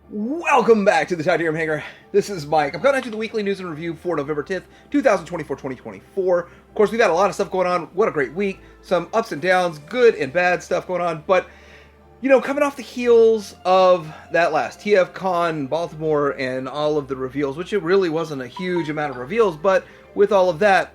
Welcome back to the Titanium Hangar. This is Mike. I'm coming at you the weekly news and review for November 10th, 2024. Of course, we've had a lot of stuff going on. What a great week. Some ups and downs, good and bad stuff going on. But, you know, coming off the heels of that last TFCon, Baltimore, and all of the reveals, which it really wasn't a huge amount of reveals, but with all of that,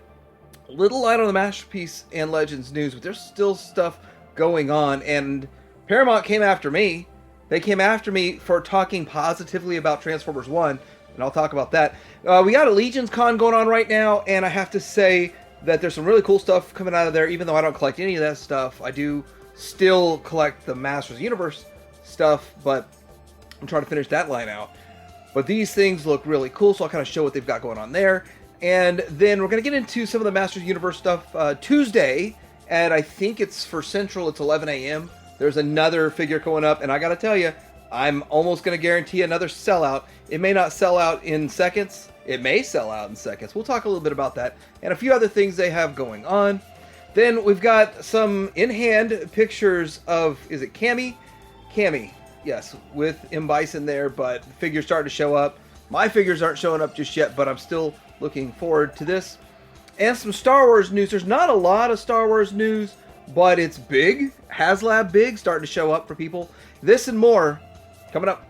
little light on the Masterpiece and Legends news, but there's still stuff going on. And Paramount came after me. They came after me for talking positively about Transformers 1, and I'll talk about that. We got a Legions Con going on right now, and I have to say that there's some really cool stuff coming out of there. Even though I don't collect any of that stuff, I do still collect the Masters of the Universe stuff, but I'm trying to finish that line out. But these things look really cool, so I'll kind of show what they've got going on there. And then we're going to get into some of the Masters of the Universe stuff Tuesday, and I think it's for Central, it's 11 a.m., There's another figure going up, and I gotta tell you, I'm almost gonna guarantee another sellout. It may not sell out in seconds. It may sell out in seconds. We'll talk a little bit about that and a few other things they have going on. Then we've got some in-hand pictures of, is it Cammy? Cammy, yes, with M. Bison there, but the figures starting to show up. My figures aren't showing up just yet, but I'm still looking forward to this. And some Star Wars news. There's not a lot of Star Wars news, but it's big. HasLab big, starting to show up for people. This and more coming up.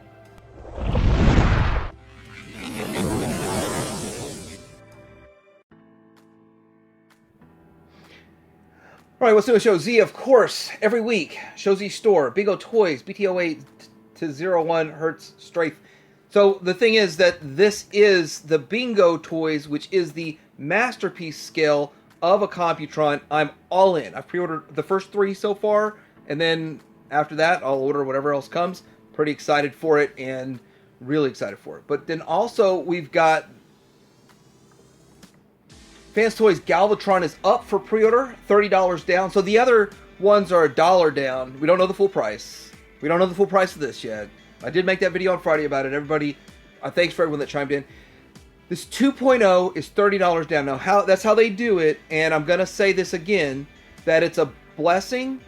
All right, let's do a show Z, of course, every week. Show Z Store, Bingo Toys, BT08 to 01 Hertz Strafe. So the thing is that this is the Bingo Toys, which is the masterpiece scale of a Computron. I'm all in. I've pre-ordered the first 3 so far, and then after that, I'll order whatever else comes. Pretty excited for it, and really excited for it. But then also, we've got Fans Toys Galvatron is up for pre-order, $30 down. So the other ones are $1 down. We don't know the full price. We don't know the full price of this yet. I did make that video on Friday about it. Everybody, thanks for everyone that chimed in. This 2.0 is $30 down. Now, that's how they do it, and I'm going to say this again, that it's a blessing,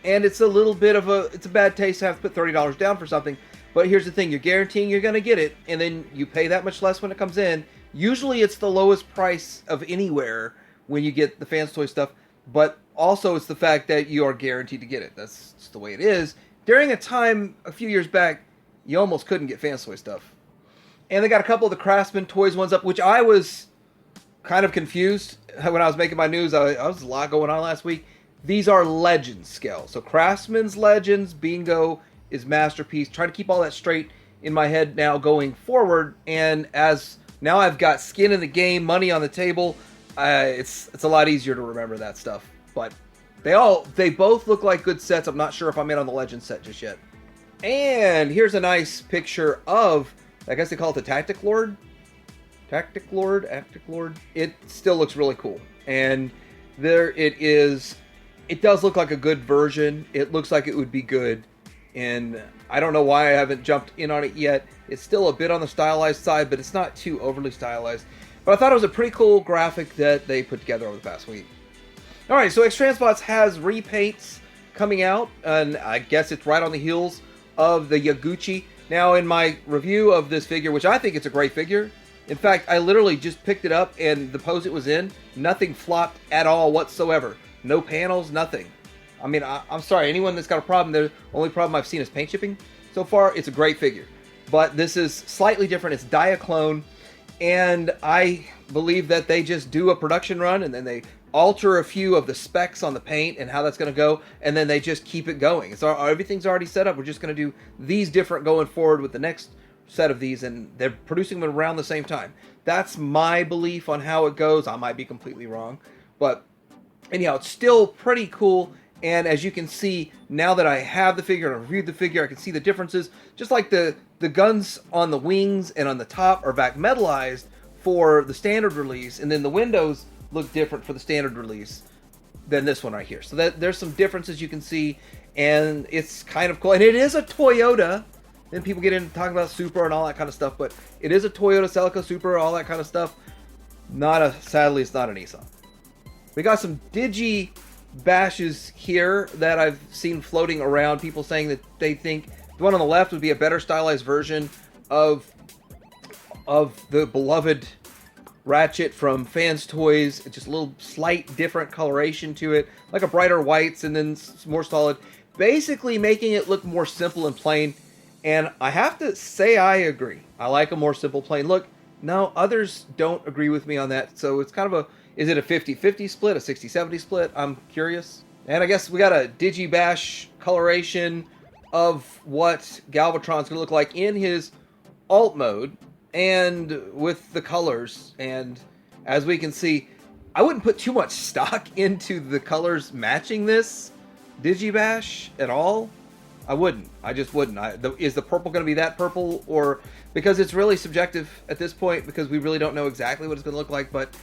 and it's a little bit of it's a bad taste to have to put $30 down for something. But here's the thing, you're guaranteeing you're going to get it, and then you pay that much less when it comes in. Usually it's the lowest price of anywhere when you get the Fans Toy stuff, but also it's the fact that you are guaranteed to get it. That's just the way it is. During a time, a few years back, you almost couldn't get Fans Toy stuff. And they got a couple of the Craftsman Toys ones up, which I was kind of confused when I was making my news. I was a lot going on last week. These are Legends scale. So Craftsman's Legends, Bingo is Masterpiece. Trying to keep all that straight in my head now going forward. And as now I've got skin in the game, money on the table, it's a lot easier to remember that stuff. But they both look like good sets. I'm not sure if I'm in on the Legends set just yet. And here's a nice picture of, I guess they call it the Tactic Lord. Tactic Lord. It still looks really cool. And there it is. It does look like a good version. It looks like it would be good. And I don't know why I haven't jumped in on it yet. It's still a bit on the stylized side, but it's not too overly stylized. But I thought it was a pretty cool graphic that they put together over the past week. Alright, so X-Transbots has repaints coming out. And I guess it's right on the heels of the Yaguchi. Now, in my review of this figure, which I think it's a great figure, in fact, I literally just picked it up, and the pose it was in, nothing flopped at all whatsoever. No panels, nothing. I mean, I'm sorry, anyone that's got a problem, the only problem I've seen is paint chipping. So far, it's a great figure. But this is slightly different. It's Diaclone, and I believe that they just do a production run, and then they alter a few of the specs on the paint and how that's going to go, and then they just keep it going. Everything's already set up. We're just going to do these different going forward with the next set of these, and they're producing them around the same time. That's my belief on how it goes. I might be completely wrong, but anyhow, it's still pretty cool. And as you can see, now that I have the figure and I've reviewed the figure, I can see the differences. Just like the guns on the wings and on the top are back metallized for the standard release, and then the windows look different for the standard release than this one right here. So there's some differences you can see, and it's kind of cool. And it is a Toyota. Then people get into talking about Supra and all that kind of stuff, but it is a Toyota Celica Supra, all that kind of stuff. Sadly, it's not a Nissan. We got some Digi bashes here that I've seen floating around. People saying that they think The one on the left would be a better stylized version of the beloved Ratchet from Fans Toys. It's just a little slight different coloration to it, like a brighter whites and then more solid, basically making it look more simple and plain. And I have to say I agree. I like a more simple plain look. No, others don't agree with me on that. So it's kind of a, is it a 50-50 split, a 60-70 split? I'm curious. And I guess we got a Digibash coloration of what Galvatron's going to look like in his alt mode and with the colors. And as we can see, I wouldn't put too much stock into the colors matching this Digibash at all. I wouldn't. I just wouldn't. Is the purple going to be that purple? Or because it's really subjective at this point, because we really don't know exactly what it's going to look like, but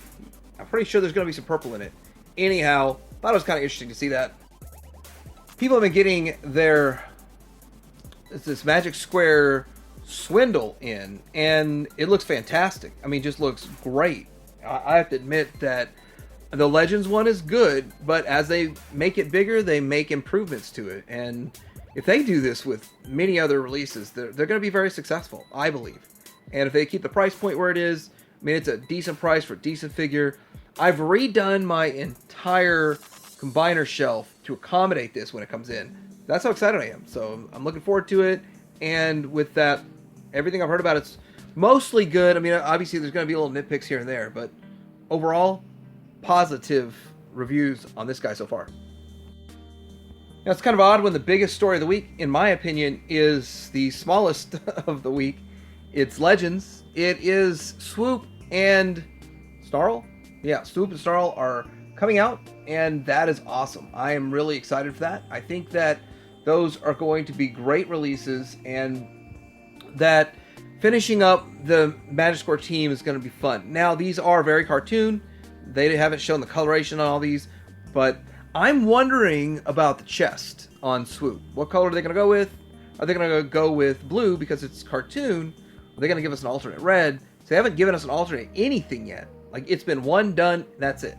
I'm pretty sure there's going to be some purple in it. Anyhow, thought it was kind of interesting to see that. People have been getting this Magic Square Swindle in, and it looks fantastic. I mean, just looks great. I have to admit that the Legends one is good, but as they make it bigger, they make improvements to it. And if they do this with many other releases, they're going to be very successful, I believe. And if they keep the price point where it is, I mean, it's a decent price for a decent figure. I've redone my entire combiner shelf to accommodate this when it comes in. That's how excited I am. So I'm looking forward to it. And with that, everything I've heard about it's mostly good. I mean, obviously there's going to be little nitpicks here and there, but overall, positive reviews on this guy so far. Now, it's kind of odd when the biggest story of the week, in my opinion, is the smallest of the week. It's Legends. It is Swoop and Snarl. Yeah, Swoop and Snarl are coming out, and that is awesome. I am really excited for that. I think that those are going to be great releases, and that finishing up the Magic Square team is going to be fun. Now, these are very cartoon. They haven't shown the coloration on all these, but I'm wondering about the chest on Swoop. What color are they going to go with? Are they going to go with blue because it's cartoon? Are they going to give us an alternate red? So they haven't given us an alternate anything yet. Like, it's been one done, that's it.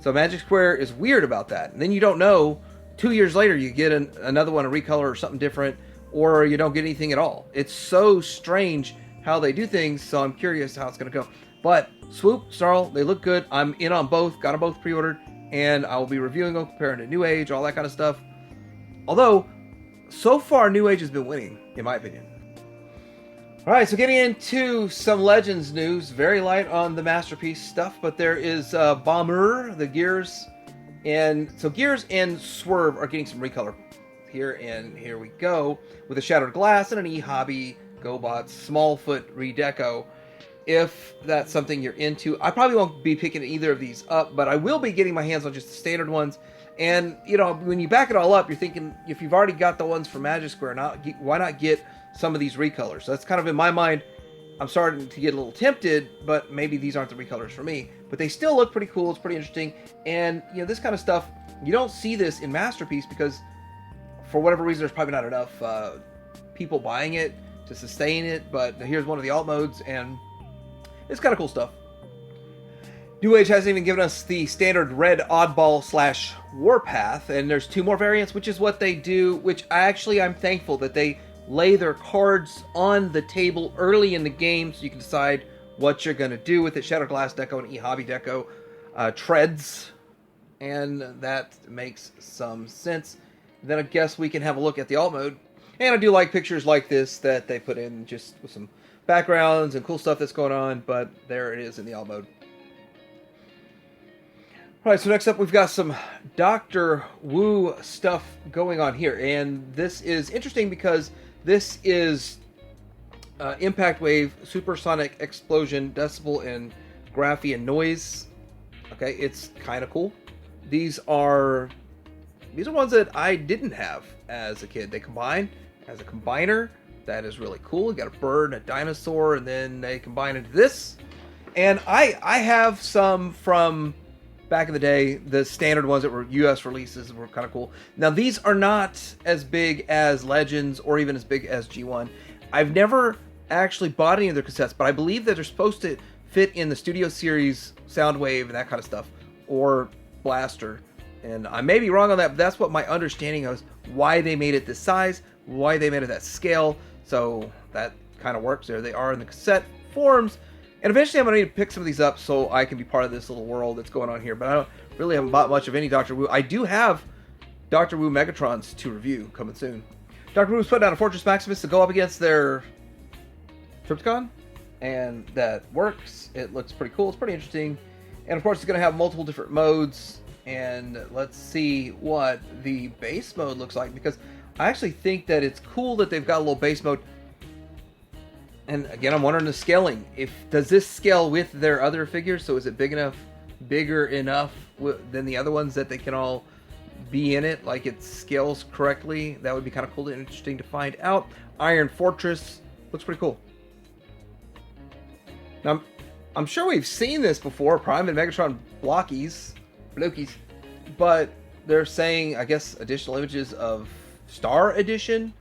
So Magic Square is weird about that. And then you don't know, 2 years later you get another one, a recolor or something different, or you don't get anything at all. It's so strange how they do things, so I'm curious how it's going to go. But Swoop, Snarl, they look good. I'm in on both, got them both pre-ordered, and I will be reviewing them, comparing to New Age, all that kind of stuff. Although, so far New Age has been winning, in my opinion. Alright, so getting into some Legends news. Very light on the Masterpiece stuff, but there is Bomber, the Gears. And so Gears and Swerve are getting some recolor here, and here we go. With a Shattered Glass and an E-Hobby GoBots Smallfoot redeco. If that's something you're into. I probably won't be picking either of these up, but I will be getting my hands on just the standard ones. And, you know, when you back it all up, you're thinking, if you've already got the ones from Magic Square, why not get some of these recolors? So that's kind of in my mind. I'm starting to get a little tempted, but maybe these aren't the recolors for me. But they still look pretty cool. It's pretty interesting. And, you know, this kind of stuff, you don't see this in Masterpiece because for whatever reason, there's probably not enough people buying it to sustain it. But here's one of the alt modes, and it's kind of cool stuff. New Age hasn't even given us the standard red oddball / warpath, and there's 2 more variants, which is what they do, which I'm thankful that they lay their cards on the table early in the game so you can decide what you're going to do with it. Shattered Glass Deco and E-Hobby Deco treads, and that makes some sense. Then I guess we can have a look at the alt mode, and I do like pictures like this that they put in just with some backgrounds and cool stuff that's going on, but there it is in the alt mode. Alright, so next up we've got some Dr. Wu stuff going on here, and this is interesting because this is Impact Wave, Supersonic Explosion, Decibel, and Graphy and Noise. Okay, it's kind of cool. These are ones that I didn't have as a kid. They combine as a combiner. That is really cool. You got a bird and a dinosaur, and then they combine into this. And I have some from back in the day, the standard ones that were US releases were kind of cool. Now, these are not as big as Legends or even as big as G1. I've never actually bought any of their cassettes, but I believe that they're supposed to fit in the Studio Series Soundwave and that kind of stuff, or Blaster. And I may be wrong on that, but that's what my understanding of why they made it this size. why they made it that scale. So that kind of works. There they are in the cassette forms. And eventually I'm going to need to pick some of these up so I can be part of this little world that's going on here. But I don't really haven't bought much of any Dr. Wu. I do have Dr. Wu Megatrons to review coming soon. Dr. Wu's put down a Fortress Maximus to go up against their Trypticon. And that works. It looks pretty cool. It's pretty interesting. And of course it's going to have multiple different modes. And let's see what the base mode looks like. Because I actually think that it's cool that they've got a little base mode. And again, I'm wondering the scaling. Does this scale with their other figures? So is it bigger enough than the other ones that they can all be in it? Like it scales correctly? That would be kind of cool and interesting to find out. Iron Fortress looks pretty cool. Now, I'm sure we've seen this before. Prime and Megatron Blockies. But they're saying, I guess, additional images of Star Edition.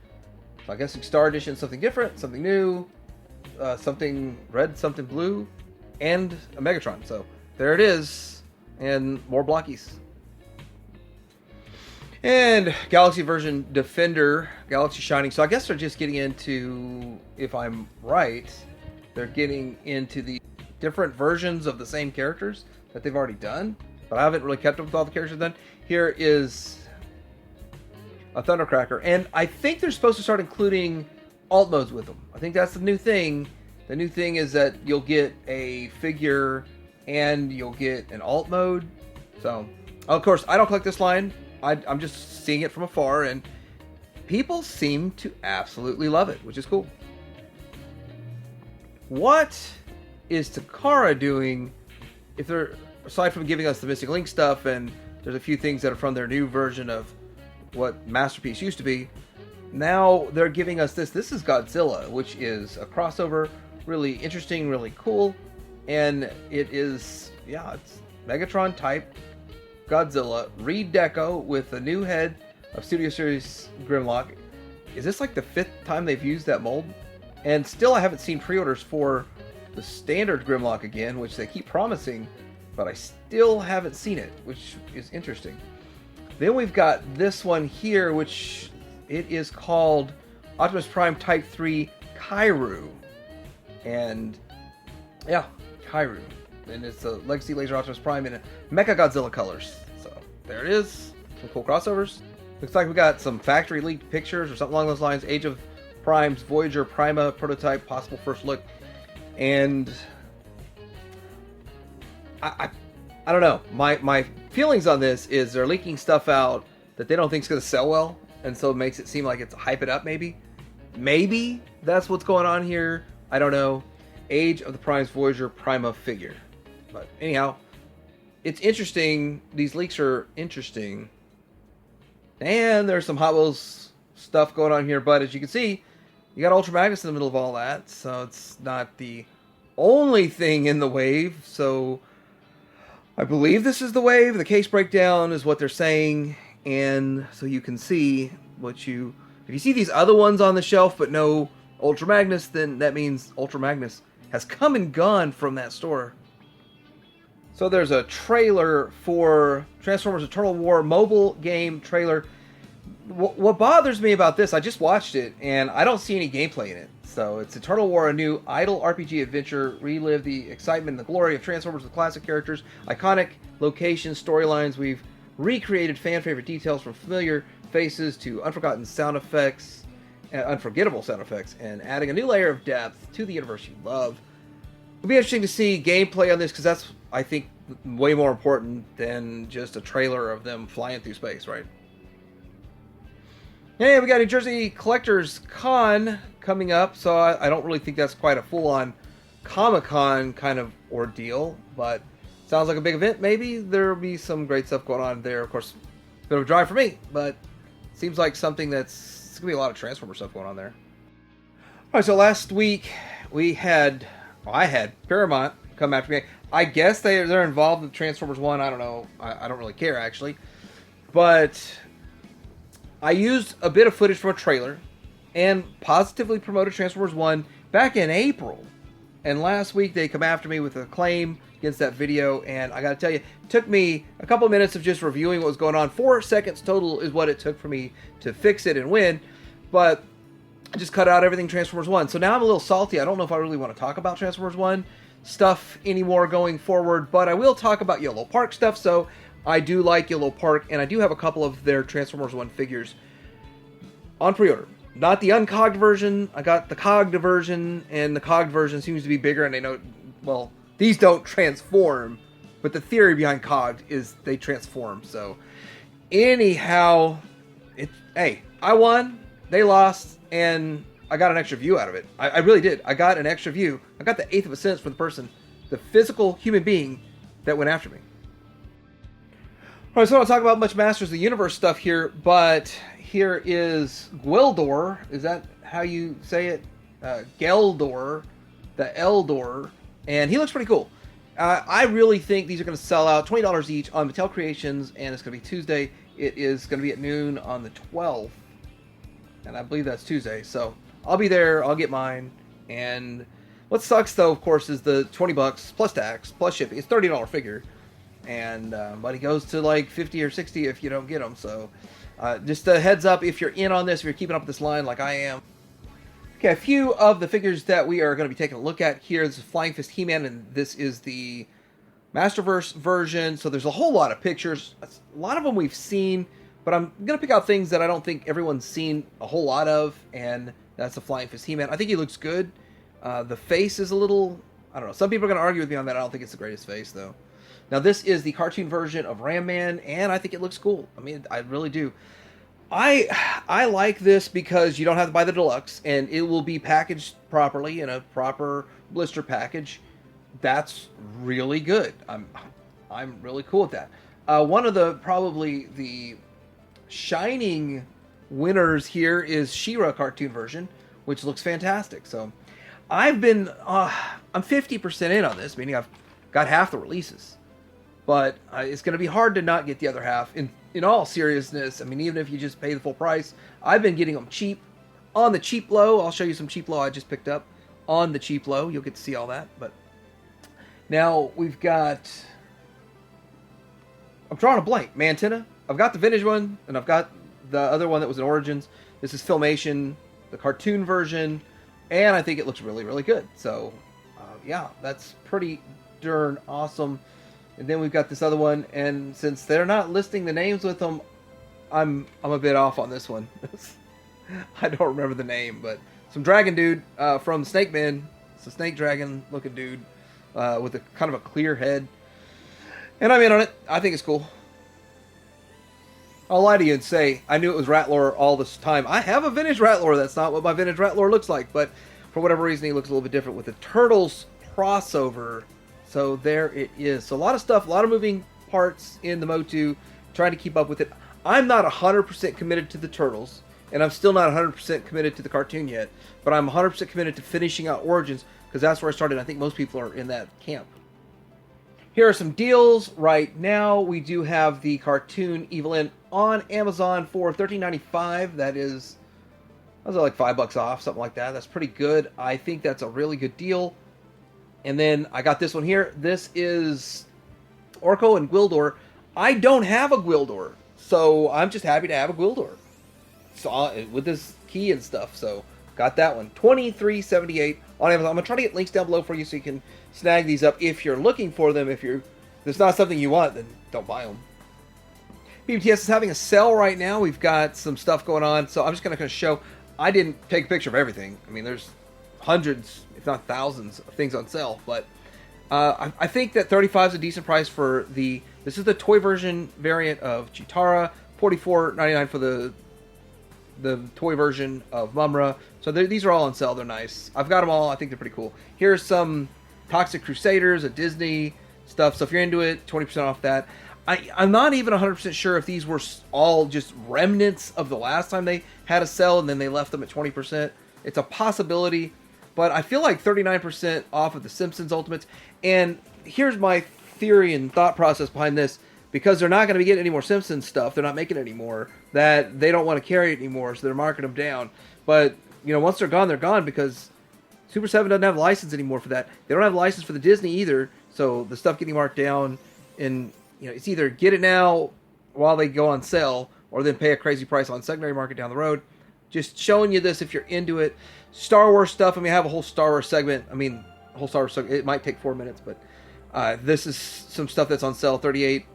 So I guess Star Edition is something different, something new. Something red, something blue, and a Megatron. So there it is, and more Blockies. And Galaxy version Defender, Galaxy Shining. So I guess they're just getting into, if I'm right, they're getting into the different versions of the same characters that they've already done. But I haven't really kept up with all the characters done. Here is a Thundercracker, and I think they're supposed to start including alt modes with them. I think that's the new thing. The new thing is that you'll get a figure and you'll get an alt mode. So, of course, I don't collect this line. I'm just seeing it from afar, and people seem to absolutely love it, which is cool. What is Takara doing? If they're, aside from giving us the Mystic Link stuff, and there's a few things that are from their new version of what Masterpiece used to be. Now they're giving us this. This is Godzilla, which is a crossover. Really interesting, really cool. And it is, yeah, it's Megatron type Godzilla. Redeco with a new head of Studio Series Grimlock. Is this like the 5th time they've used that mold? And still I haven't seen pre-orders for the standard Grimlock again, which they keep promising, but I still haven't seen it, which is interesting. Then we've got this one here, which it is called Optimus Prime Type 3 Kairu. And yeah, Kairu. And it's a Legacy Laser Optimus Prime in a Mecha Godzilla colors. So there it is. Some cool crossovers. Looks like we got some factory leaked pictures or something along those lines. Age of Primes, Voyager, Prima, prototype, possible first look. And I don't know. My feelings on this is they're leaking stuff out that they don't think is going to sell well. And so it makes it seem like it's hype it up maybe. Maybe that's what's going on here. I don't know. Age of the Primes Voyager Prima figure. But anyhow, it's interesting. These leaks are interesting. And there's some Hot Wheels stuff going on here. But as you can see, you got Ultra Magnus in the middle of all that. So it's not the only thing in the wave. So I believe this is the wave. The case breakdown is what they're saying. And so you can see what you... If you see these other ones on the shelf but no Ultra Magnus, then that means Ultra Magnus has come and gone from that store. So there's a trailer for Transformers Eternal War mobile game trailer. What bothers me about this, I just watched it and I don't see any gameplay in it. So it's Eternal War, a new idle RPG adventure. Relive the excitement and the glory of Transformers with classic characters, iconic locations, storylines. We've recreated fan favorite details from familiar faces to unforgotten sound effects, unforgettable sound effects, and adding a new layer of depth to the universe you love. It'll be interesting to see gameplay on this because that's, I think, way more important than just a trailer of them flying through space, right? Hey, we got New Jersey Collectors Con coming up, so I don't really think that's quite a full-on Comic-Con kind of ordeal, but sounds like a big event. Maybe there'll be some great stuff going on there. Of course, a bit of a drive for me, but seems like something that's going to be a lot of Transformer stuff going on there. All right, so last week I had Paramount come after me. I guess they're involved with Transformers 1. I don't know. I don't really care, actually. But I used a bit of footage from a trailer and positively promoted Transformers 1 back in April. And last week they come after me with a claim against that video, and I gotta tell you, it took me a couple minutes of just reviewing what was going on. 4 seconds total is what it took for me to fix it and win. but I just cut out everything Transformers 1. So now I'm a little salty. I don't know if I really want to talk about Transformers 1 stuff anymore going forward, but I will talk about Yellow Park stuff. So I do like Yellow Park, and I do have a couple of their Transformers 1 figures on pre-order. Not the uncogged version. I got the cogged version, and the cogged version seems to be bigger, and they know, well, these don't transform, but the theory behind cogged is they transform. So anyhow, hey, I won, they lost, and I got an extra view out of it. I really did. I got an extra view. I got the eighth of a cent for the person, the physical human being that went after me. All right, so I don't talk about much Masters of the Universe stuff here, but here is Gwildor. Is that how you say it? Geldor, the Eldor, and he looks pretty cool. I really think these are going to sell out $20 each on Mattel Creations, and it's going to be Tuesday. It is going to be at noon on the 12th, and I believe that's Tuesday, so I'll be there. I'll get mine. And what sucks, though, of course, is the $20 plus tax plus shipping. It's a $30 figure, and but it goes to like 50 or 60 if you don't get them. So just a heads up if you're in on this, if you're keeping up with this line like I am. Okay, a few of the figures that we are going to be taking a look at here. This is Flying Fist He-Man, and this is the Masterverse version. So there's a whole lot of pictures. A lot of them we've seen, but I'm going to pick out things that I don't think everyone's seen a whole lot of, and that's the Flying Fist He-Man. I think he looks good. The face is a little, I don't know. Some people are going to argue with me on that. I don't think it's the greatest face, though. Now, this is the cartoon version of Ram Man, and I think it looks cool. I mean, I really do. I like this because you don't have to buy the deluxe, and it will be packaged properly in a proper blister package. That's really good. I'm really cool with that. One of the probably the shining winners here is She-Ra cartoon version, which looks fantastic. So I'm 50% in on this, meaning I've got half the releases, but it's going to be hard to not get the other half. In all seriousness, I mean, even if you just pay the full price, I've been getting them cheap, on the cheap low. I'll show you some cheap low I just picked up on the cheap low. You'll get to see all that. But now we've got, I'm drawing a blank, Mantenna. I've got the vintage one, and I've got the other one that was in Origins. This is Filmation, the cartoon version, and I think it looks really, really good. So, yeah, that's pretty darn awesome. And then we've got this other one, and since they're not listing the names with them, I'm a bit off on this one. I don't remember the name, but some dragon dude from Snake Man. It's a snake dragon looking dude with a kind of a clear head. And I'm in on it. I think it's cool. I'll lie to you and say I knew it was Ratlore all this time. I have a vintage Ratlore. That's not what my vintage Ratlore looks like, but for whatever reason, he looks a little bit different with the Turtles crossover. So there it is. So a lot of stuff, a lot of moving parts in the Motu, trying to keep up with it. I'm not 100% committed to the Turtles, and I'm still not 100% committed to the cartoon yet, but I'm 100% committed to finishing out Origins, because that's where I started. I think most people are in that camp. Here are some deals right now. We do have the cartoon Evelyn on Amazon for $13.95. Those are like $5 off, something like that. That's pretty good. I think that's a really good deal. And then I got this one here. This is Orko and Gwildor. I don't have a Gwildor, so I'm just happy to have a Gwildor. So, with this key and stuff, so got that one. $23.78 on Amazon. I'm going to try to get links down below for you so you can snag these up if you're looking for them. If it's not something you want, then don't buy them. BBTS is having a sale right now. We've got some stuff going on, so I'm just going to show. I didn't take a picture of everything. I mean, there's hundreds, if not thousands, of things on sale, but I think that $35 is a decent price for this is the toy version variant of Chitara, $44.99 for the toy version of Mumra. So these are all on sale. They're nice. I've got them all. I think they're pretty cool. Here's some Toxic Crusaders, a Disney stuff. So if you're into it, 20% off that. I'm not even 100% sure if these were all just remnants of the last time they had a sale and then they left them at 20%. It's a possibility. But I feel like 39% off of the Simpsons Ultimates. And here's my theory and thought process behind this. Because they're not going to be getting any more Simpsons stuff, they're not making it anymore, that they don't want to carry it anymore, so they're marking them down. But, once they're gone because Super 7 doesn't have a license anymore for that. They don't have a license for the Disney either, so the stuff getting marked down, and, it's either get it now while they go on sale, or then pay a crazy price on secondary market down the road. just showing you this if you're into it. Star Wars stuff. I mean, I have a whole Star Wars segment. I mean, a whole Star Wars segment. It might take 4 minutes, but this is some stuff that's on sale, 38%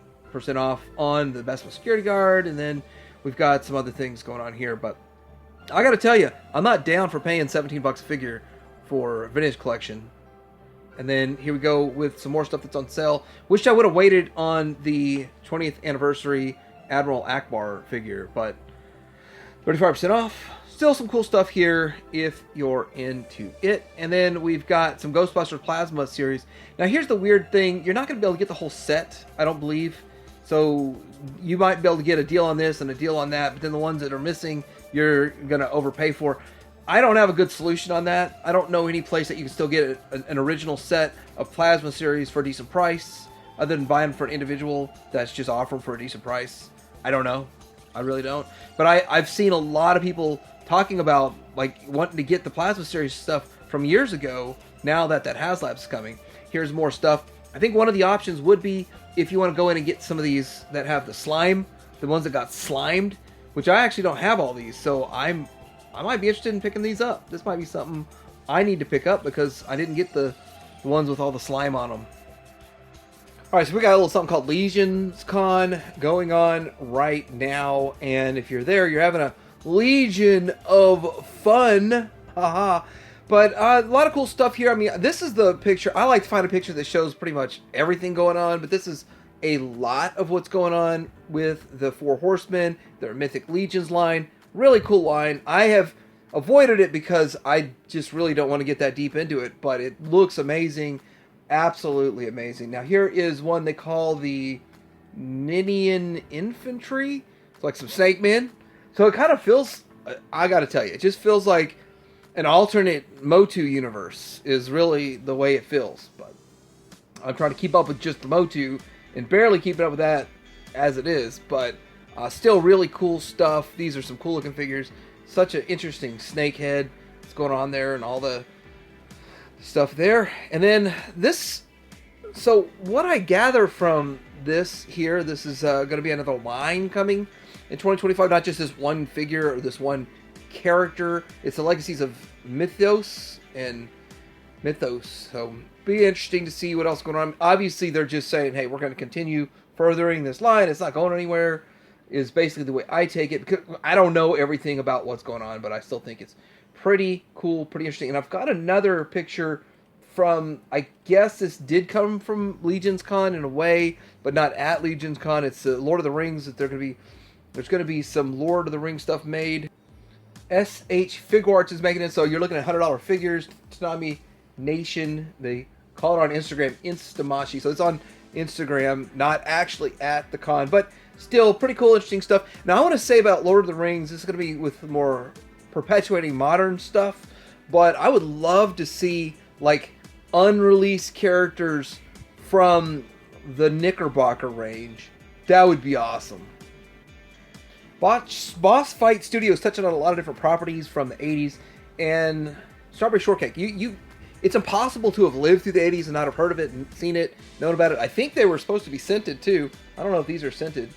off on the Best Security Guard, and then we've got some other things going on here. But I got to tell you, I'm not down for paying $17 a figure for a vintage collection. And then here we go with some more stuff that's on sale. Wish I would have waited on the 20th anniversary Admiral Akbar figure, but 35% off. Still some cool stuff here if you're into it. And then we've got some Ghostbusters Plasma series. Now here's the weird thing. You're not going to be able to get the whole set, I don't believe. So you might be able to get a deal on this and a deal on that, but then the ones that are missing, you're going to overpay for. I don't have a good solution on that. I don't know any place that you can still get an original set of Plasma series for a decent price, other than buying for an individual that's just offered for a decent price. I don't know. I really don't. But I've seen a lot of people talking about like wanting to get the Plasma series stuff from years ago, now that HasLab's coming. Here's more stuff. I think one of the options would be if you want to go in and get some of these that have the slime, the ones that got slimed, which I actually don't have all these, so I might be interested in picking these up. This might be something I need to pick up because I didn't get the ones with all the slime on them. Alright, so we got a little something called Legions Con going on right now, and if you're there, you're having a legion of fun. Haha. But a lot of cool stuff here. I mean, this is the picture. I like to find a picture that shows pretty much everything going on, but this is a lot of what's going on with the Four Horsemen, their Mythic Legions line. Really cool line. I have avoided it because I just really don't want to get that deep into it, but it looks amazing. Absolutely amazing. Now here is one they call the Ninian Infantry. It's like some snake men. So it kind of feels, I gotta tell you, it just feels like an alternate Motu universe is really the way it feels. But I'm trying to keep up with just the Motu and barely keeping up with that as it is, but still really cool stuff. These are some cool looking figures. Such an interesting snake head that's going on there and all the stuff there. And then this, so what I gather from this here, this is going to be another line coming in 2025, not just this one figure or this one character. It's the legacies of Mythos and Mythos. So be interesting to see what else is going on. Obviously they're just saying, hey, we're going to continue furthering this line. It's not going anywhere, is basically the way I take it, because I don't know everything about what's going on, but I still think it's pretty cool, pretty interesting. And I've got another picture from, I guess this did come from Legions Con in a way, but not at Legions Con. It's Lord of the Rings. That there's going to be some Lord of the Rings stuff made. SH Figuarts is making it, so you're looking at $100 figures. Tsunami Nation, they call it on Instagram Instamashi, so it's on Instagram, not actually at the con, but still pretty cool, interesting stuff. Now I want to say about Lord of the Rings, this is going to be with more perpetuating modern stuff, but I would love to see like unreleased characters from the Knickerbocker range. That would be awesome. Boss Fight Studios touching on a lot of different properties from the 80s, and Strawberry Shortcake. It's impossible to have lived through the 80s and not have heard of it and seen it, known about it. I think they were supposed to be scented too. I don't know if these are scented,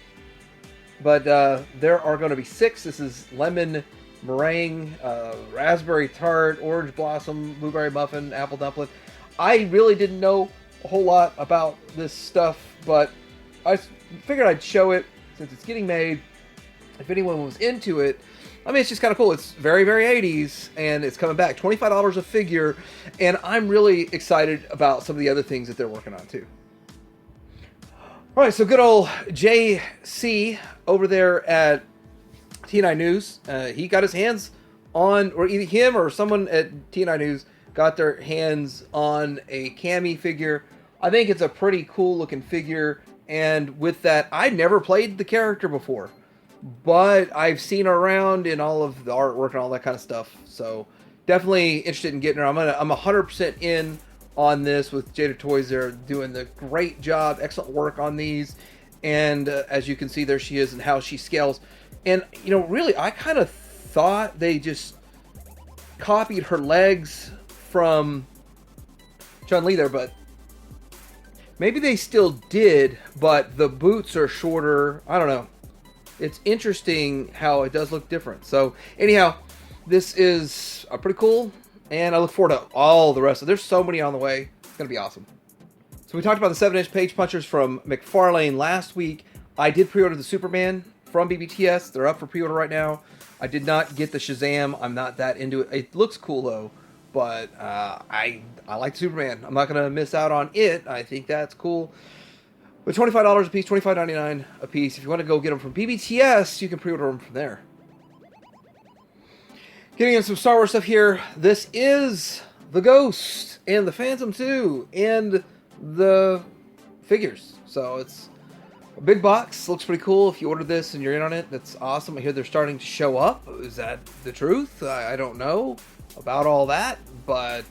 but there are going to be 6. This is lemon meringue, raspberry tart, orange blossom, blueberry muffin, apple dumpling. I really didn't know a whole lot about this stuff, but I figured I'd show it since it's getting made. If anyone was into it, I mean, it's just kind of cool. It's very, very 80s, and it's coming back. $25 a figure, and I'm really excited about some of the other things that they're working on, too. All right, so good old JC over there at T9 News. He got his hands on, or either him or someone at T9 News got their hands on a Cammy figure. I think it's a pretty cool-looking figure, and with that, I never played the character before, but I've seen her around in all of the artwork and all that kind of stuff. So definitely interested in getting her. I'm 100% in on this with Jada Toys. They're doing the great job, excellent work on these. And as you can see, there she is and how she scales. And, you know, really, I kind of thought they just copied her legs from Chun-Li there, but maybe they still did, but the boots are shorter. I don't know. It's interesting how it does look different. So anyhow, this is pretty cool, and I look forward to all the rest. There's so many on the way. It's going to be awesome. So we talked about the 7-inch page punchers from McFarlane last week. I did pre-order the Superman from BBTS. They're up for pre-order right now. I did not get the Shazam. I'm not that into it. It looks cool, though, but I like Superman. I'm not going to miss out on it. I think that's cool. But $25 a piece, $25.99 a piece. If you want to go get them from BBTS, you can pre-order them from there. Getting in some Star Wars stuff here. This is the Ghost and the Phantom 2 and the figures. So it's a big box. Looks pretty cool. If you ordered this and you're in on it, that's awesome. I hear they're starting to show up. Is that the truth? I don't know about all that, but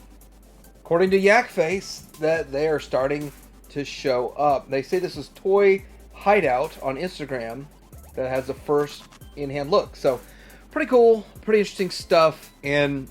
according to Yakface, that they are starting to show up. They say this is Toy Hideout on Instagram that has the first in-hand look. So pretty cool, pretty interesting stuff. And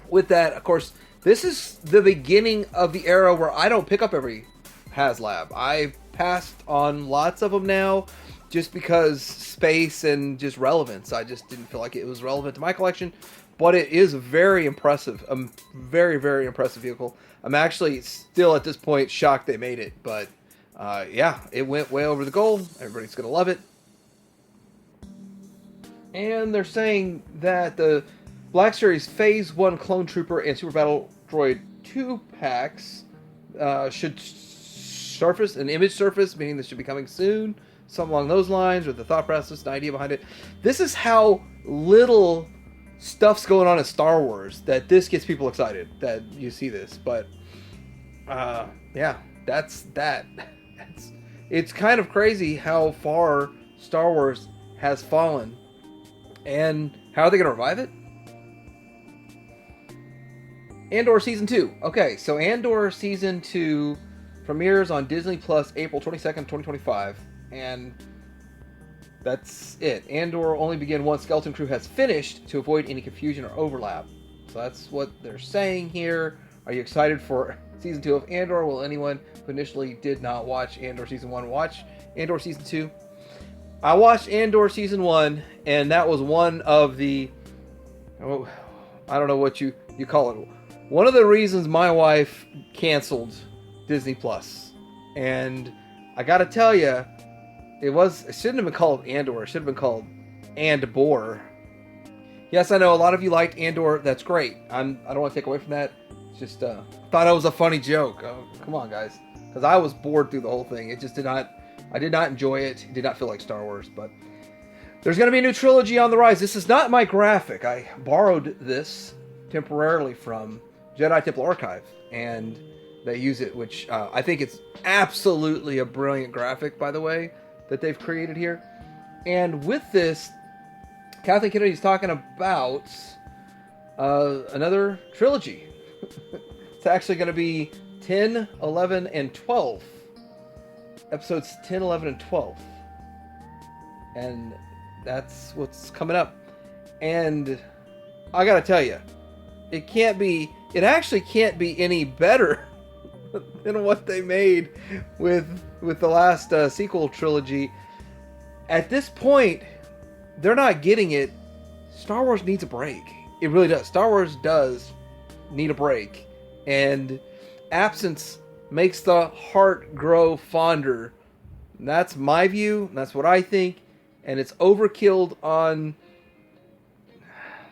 with that, of course, this is the beginning of the era where I don't pick up every HasLab. I've passed on lots of them now just because space and just relevance. I just didn't feel like it was relevant to my collection. But it is very impressive. A very, very impressive vehicle. I'm actually still at this point shocked they made it. But yeah, it went way over the goal. Everybody's going to love it. And they're saying that the Black Series Phase 1 Clone Trooper and Super Battle Droid 2 packs should surface, an image surface, meaning this should be coming soon. Something along those lines, or the thought process, the idea behind it. This is how little stuff's going on in Star Wars that this gets people excited that you see this. But yeah, that's that. It's kind of crazy how far Star Wars has fallen. And how are they going to revive it? Andor Season 2. Okay, so Andor Season 2 premieres on Disney Plus April 22nd, 2025. And that's it. Andor will only begin once Skeleton Crew has finished to avoid any confusion or overlap. So that's what they're saying here. Are you excited for Season 2 of Andor? Will anyone who initially did not watch Andor Season 1 watch Andor Season 2? I watched Andor Season 1, and that was one of the, I don't know what you call it. One of the reasons my wife canceled Disney Plus. And I gotta tell you, it shouldn't have been called Andor. It should have been called Andbor. Yes, I know a lot of you liked Andor. That's great. I don't want to take away from that. It's just thought it was a funny joke. Oh, come on, guys. Because I was bored through the whole thing. It just did not. I did not enjoy it. It did not feel like Star Wars. But there's going to be a new trilogy on the rise. This is not my graphic. I borrowed this temporarily from Jedi Temple Archive, and they use it, which I think it's absolutely a brilliant graphic, by the way, that they've created here. And with this, Kathleen Kennedy's talking about another trilogy. It's actually going to be 10, 11, and 12. Episodes 10, 11, and 12. And that's what's coming up. And I got to tell you, it actually can't be any better than what they made with the last sequel trilogy. At this point, they're not getting it. Star Wars needs a break. It really does. Star Wars does need a break. And absence makes the heart grow fonder. And that's my view. And that's what I think. And it's overkilled on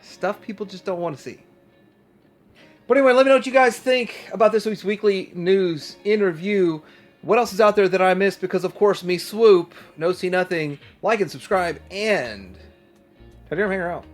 stuff people just don't want to see. But anyway, let me know what you guys think about this week's weekly news in review. What else is out there that I missed? Because, of course, me swoop, no see nothing. Like and subscribe, and Teddy, hang out.